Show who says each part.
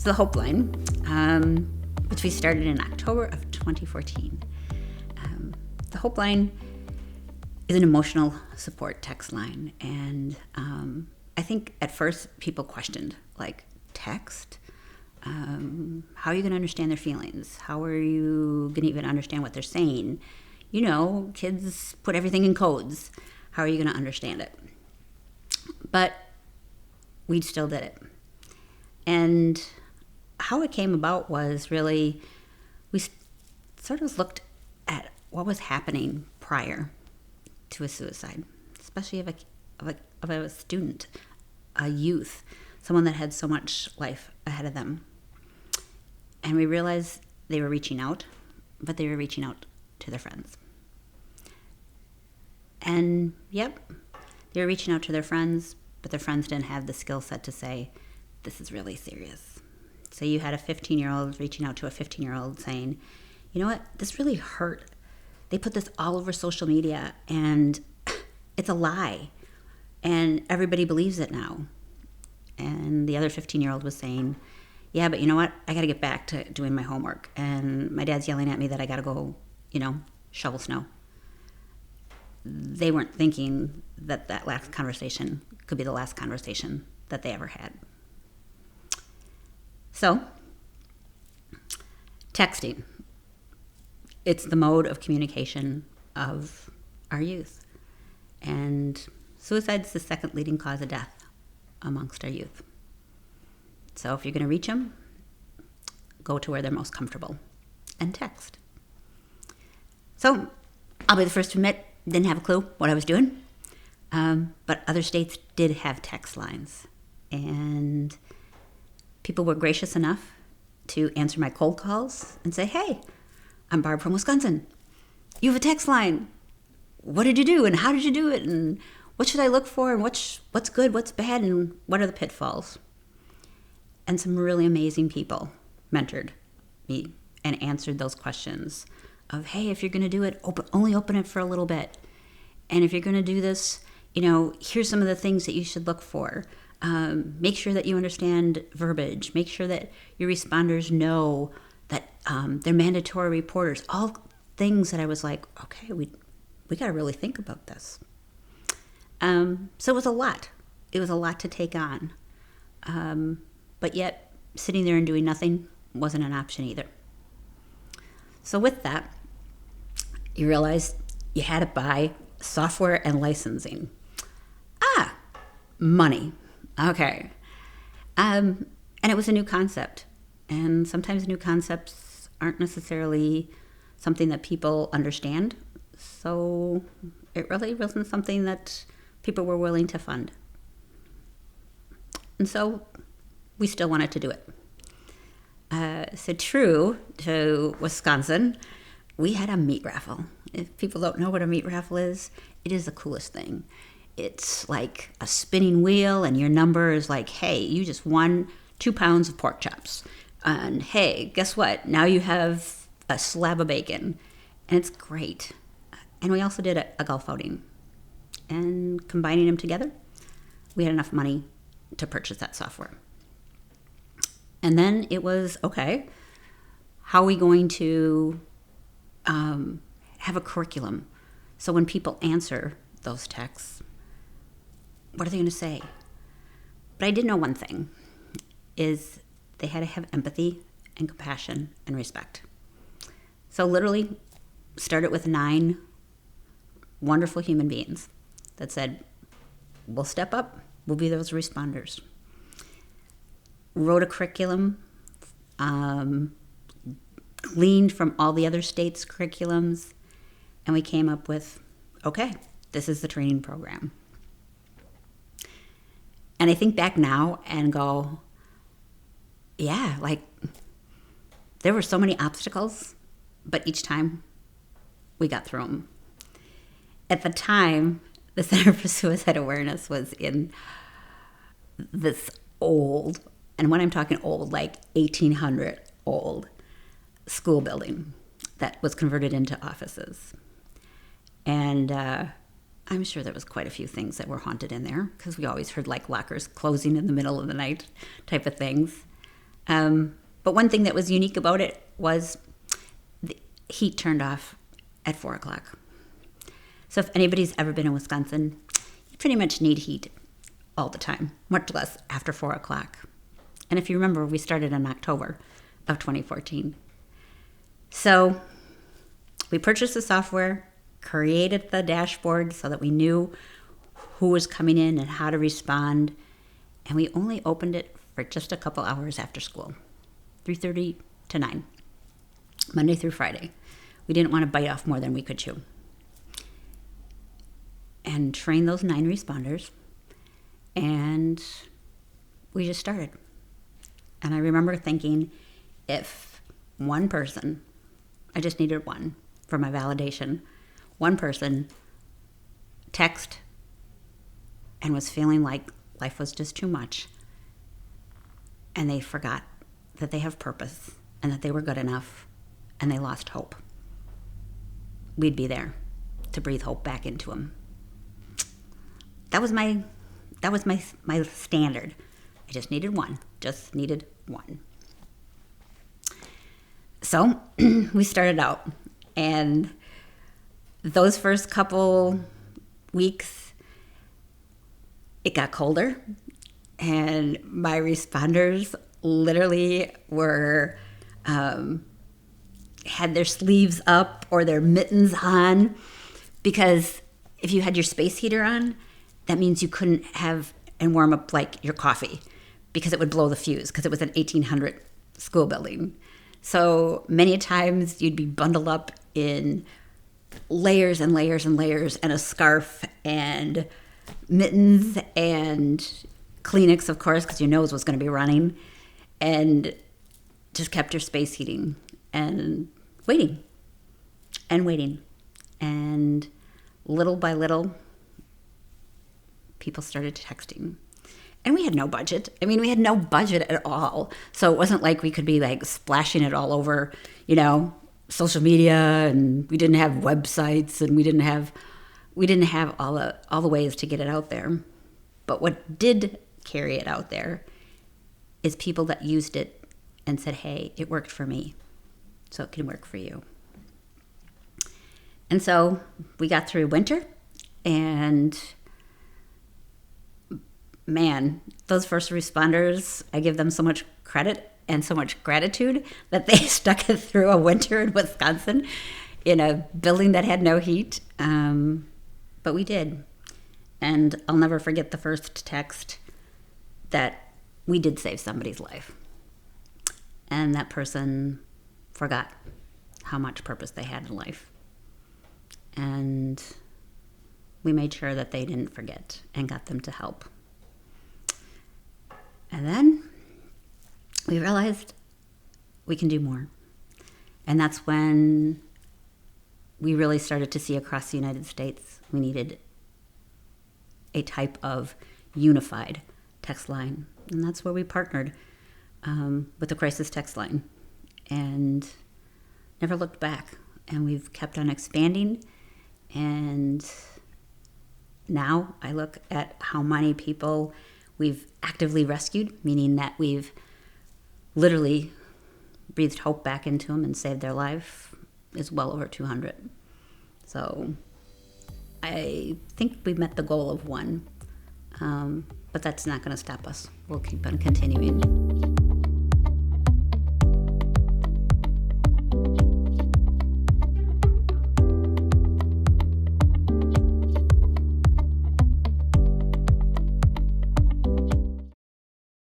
Speaker 1: So the HOPELINE, which we started in October of 2014. The HOPELINE is an emotional support text line. And I think at first people questioned, like, text? How are you going to understand their feelings? How are you going to even understand what they're saying? You know, kids put everything in codes. How are you going to understand it? But we still did it. And how it came about was really, we sort of looked at what was happening prior to a suicide, especially of a student, a youth, someone that had so much life ahead of them. And we realized they were reaching out, but they were reaching out to their friends. And yep, they were reaching out to their friends, but their friends didn't have the skill set to say, this is really serious. So you had a 15-year-old reaching out to a 15-year-old saying, you know what, this really hurt. They put this all over social media and it's a lie. And everybody believes it now. And the other 15-year-old was saying, yeah, but you know what? I got to get back to doing my homework. And my dad's yelling at me that I got to go, shovel snow. They weren't thinking that that last conversation could be the last conversation that they ever had. So, texting. It's the mode of communication of our youth. And suicide is the second leading cause of death amongst our youth. So if you're going to reach them, go to where they're most comfortable and text. So I'll be the first to admit, didn't have a clue what I was doing. But other states did have text lines. And people were gracious enough to answer my cold calls and say, hey, I'm Barb from Wisconsin. You have a text line. What did you do and how did you do it? And what should I look for? And what's good, what's bad, and what are the pitfalls? And some really amazing people mentored me and answered those questions of, hey, if you're going to do it, only open it for a little bit. And if you're going to do this, here's some of the things that you should look for. Make sure that you understand verbiage. Make sure that your responders know that they're mandatory reporters. All things that I was like, okay, we got to really think about this. So it was a lot. It was a lot to take on. But yet, sitting there and doing nothing wasn't an option either. So with that, you realized you had to buy software and licensing. Money. Okay. And it was a new concept. And sometimes new concepts aren't necessarily something that people understand. So it really wasn't something that people were willing to fund. And so we still wanted to do it. So true to Wisconsin, we had a meat raffle. If people don't know what a meat raffle is, it is the coolest thing. It's like a spinning wheel and your number is like, hey, you just won 2 pounds of pork chops. And hey, guess what? Now you have a slab of bacon. And it's great. And we also did a golf outing. And combining them together, we had enough money to purchase that software. And then it was, okay, how are we going to have a curriculum? So when people answer those texts, what are they going to say? But I did know one thing, is they had to have empathy and compassion and respect. So literally started with 9 wonderful human beings that said, we'll step up, we'll be those responders. Wrote a curriculum, gleaned from all the other states' curriculums, and we came up with, okay, this is the training program. And I think back now and go, yeah, like there were so many obstacles, but each time we got through them. At the time, the Center for Suicide Awareness was in this old, and when I'm talking old, like 1800 old school building that was converted into offices. And I'm sure there was quite a few things that were haunted in there because we always heard like lockers closing in the middle of the night type of things. But one thing that was unique about it was the heat turned off at 4 o'clock. So if anybody's ever been in Wisconsin, you pretty much need heat all the time, much less after 4 o'clock. And if you remember, we started in October of 2014. So we purchased the software, created the dashboard so that we knew who was coming in and how to respond. And we only opened it for just a couple hours after school, 3:30 to 9, Monday through Friday. We didn't want to bite off more than we could chew. And train those 9 responders. And we just started. And I remember thinking, if one person, I just needed one for my validation, one person text and was feeling like life was just too much, and they forgot that they have purpose and that they were good enough, and they lost hope, we'd be there to breathe hope back into them. That was my standard. I just needed one. So we started out, and those first couple weeks, it got colder, and my responders literally were had their sleeves up or their mittens on, because if you had your space heater on, that means you couldn't have and warm up like your coffee, because it would blow the fuse, because it was an 1800 school building. So many times you'd be bundled up in layers and layers and layers, and a scarf and mittens and Kleenex, of course, because your nose was going to be running, and just kept your space heating and waiting and waiting. And little by little, people started texting. And we had no budget. I mean, we had no budget at all. So it wasn't like we could be like splashing it all over, social media, and we didn't have websites, and we didn't have all the ways to get it out there. But what did carry it out there is people that used it and said, hey, it worked for me, so it can work for you. And so we got through winter, and man, those first responders, I give them so much credit and so much gratitude that they stuck it through a winter in Wisconsin in a building that had no heat. But we did. And I'll never forget the first text that we did save somebody's life. And that person forgot how much purpose they had in life. And we made sure that they didn't forget and got them to help. And then we realized we can do more. And that's when we really started to see across the United States we needed a type of unified text line. And that's where we partnered with the crisis text line and never looked back. And we've kept on expanding. And now I look at how many people we've actively rescued, meaning that we've literally breathed hope back into them and saved their life, is well over 200. So I think we met the goal of one, but that's not going to stop us. We'll keep on continuing.